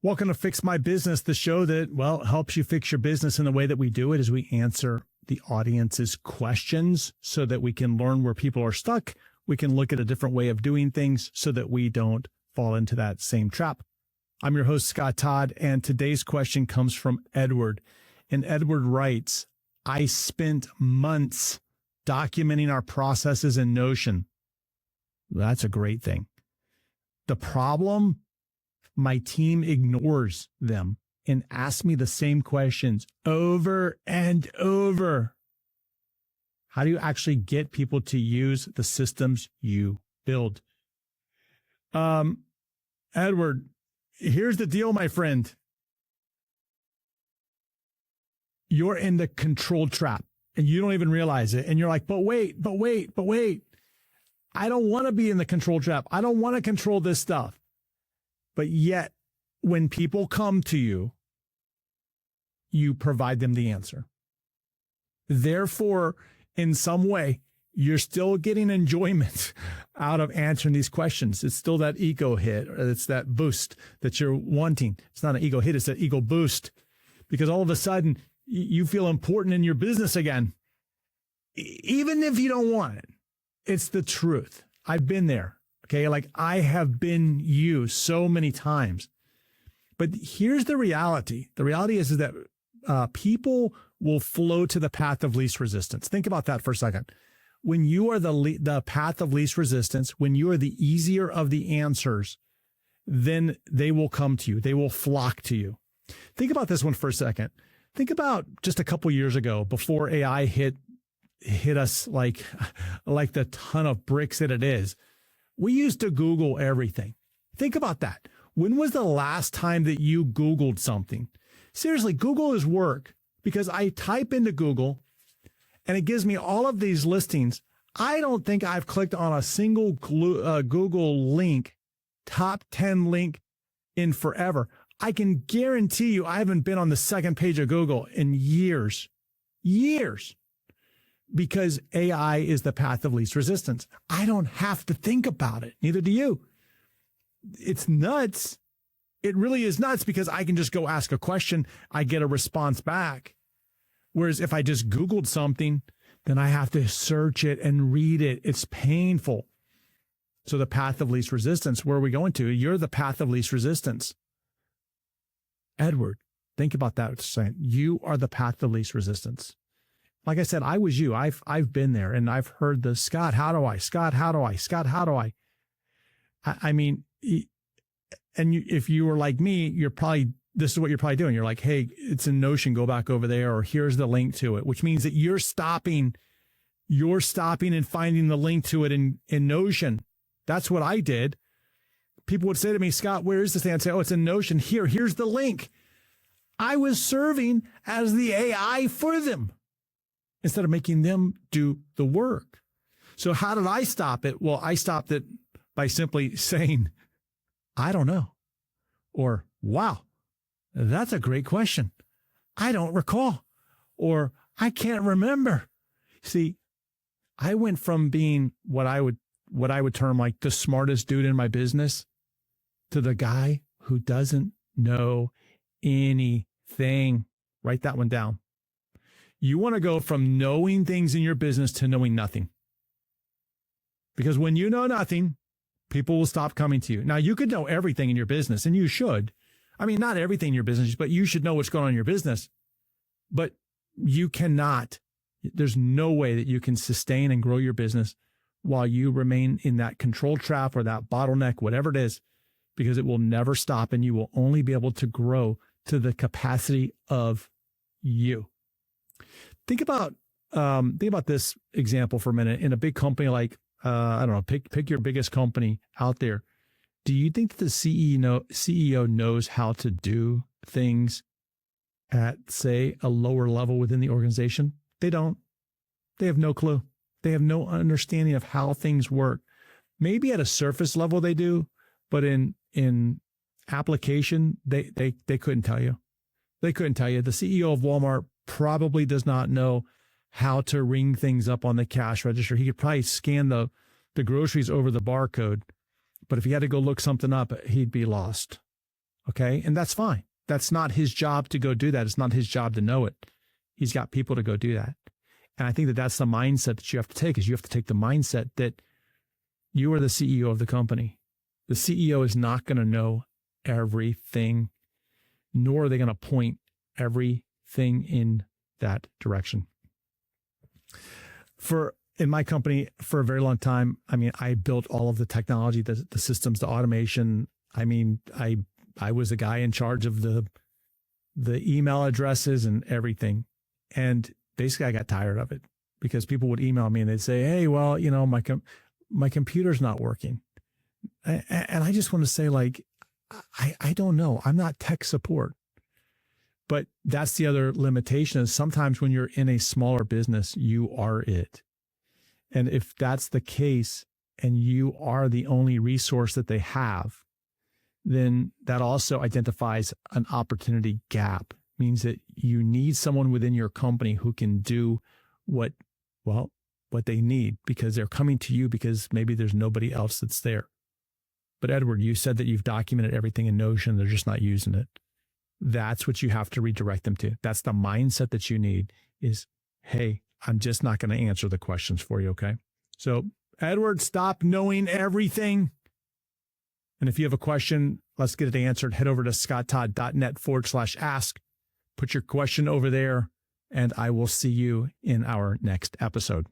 Welcome to Fix My Business, the show that, helps you fix your business. And the way that we do it is we answer the audience's questions so that we can learn where people are stuck. We can look at a different way of doing things so that we don't fall into that same trap. I'm your host, Scott Todd, and today's question comes from Edward. And Edward writes, I spent months documenting our processes in Notion. That's a great thing. The problem, my team ignores them and asks me the same questions over and over. How do you actually get people to use the systems you build? Edward, here's the deal, my friend. You're in the control trap and you don't even realize it. And you're like, but wait. I don't want to be in the control trap. I don't want to control this stuff. But yet, when people come to you, you provide them the answer. Therefore, in some way, you're still getting enjoyment out of answering these questions. It's still that ego hit, or it's that boost that you're wanting. It's not an ego hit, it's an ego boost. Because all of a sudden, you feel important in your business again. Even if you don't want it. It's the truth. I've been there. Okay. Like I have been you so many times, but here's the reality. The reality is that people will flow to the path of least resistance. Think about that for a second. When you are the path of least resistance, when you are the easier of the answers, then they will come to you. They will flock to you. Think about this one for a second. Think about just a couple years ago before AI hit us like the ton of bricks that it is. We used to Google everything. Think about that. When was the last time that you Googled something? Seriously, Google is work because I type into Google and it gives me all of these listings. I don't think I've clicked on a single Google link, top 10 link in forever. I can guarantee you I haven't been on the second page of Google in years. Because AI is the path of least resistance. I don't have to think about it. Neither do you. It's nuts. It really is nuts because I can just go ask a question. I get a response back. Whereas if I just Googled something, then I have to search it and read it. It's painful. So the path of least resistance, where are we going to? You're the path of least resistance. Edward, think about that. You are the path of least resistance. Like I said, I was you. I've been there and I've heard the Scott, how do I? Scott, how do I? Scott, how do I? I mean, and if you were like me, this is what you're probably doing. You're like, hey, it's in Notion, go back over there, or here's the link to it, which means that you're stopping and finding the link to it in Notion. That's what I did. People would say to me, Scott, where is this thing? I'd say, oh, it's in Notion. Here's the link. I was serving as the AI for them, instead of making them do the work. So how did I stop it? Well, I stopped it by simply saying, I don't know. Or, wow, that's a great question. I don't recall. Or, I can't remember. See, I went from being what I would term like the smartest dude in my business to the guy who doesn't know anything. Write that one down. You want to go from knowing things in your business to knowing nothing. Because when you know nothing, people will stop coming to you. Now, you could know everything in your business, and you should. I mean, not everything in your business, but you should know what's going on in your business. But you cannot. There's no way that you can sustain and grow your business while you remain in that control trap or that bottleneck, whatever it is, because it will never stop, and you will only be able to grow to the capacity of you. Think about this example for a minute. In a big company like, I don't know, pick your biggest company out there. Do you think that the CEO knows how to do things at, say, a lower level within the organization? They don't. They have no clue. They have no understanding of how things work. Maybe at a surface level they do, but in application, they couldn't tell you. They couldn't tell you. The CEO of Walmart probably does not know how to ring things up on the cash register. He could probably scan the groceries over the barcode, but if he had to go look something up, he'd be lost. Okay. And that's fine. That's not his job to go do that. It's not his job to know it. He's got people to go do that. And I think that that's the mindset that you have to take, is you have to take the mindset that you are the CEO of the company. The CEO is not going to know everything, nor are they going to point everything in that direction. In my company, for a very long time, I mean, I built all of the technology, the systems, the automation. I mean, I was the guy in charge of the email addresses and everything. And basically I got tired of it, because people would email me and they'd say, hey, well, you know, my computer's not working. And I just want to say, like, I don't know. I'm not tech support. But that's the other limitation, is sometimes when you're in a smaller business, you are it. And if that's the case and you are the only resource that they have, then that also identifies an opportunity gap. Means that you need someone within your company who can do what they need, because they're coming to you because maybe there's nobody else that's there. But Edward, you said that you've documented everything in Notion. They're just not using it. That's what you have to redirect them to. That's the mindset that you need, is, hey, I'm just not going to answer the questions for you. Okay. So Edward, stop knowing everything. And if you have a question, let's get it answered. Head over to scotttodd.net/ask. Put your question over there, and I will see you in our next episode.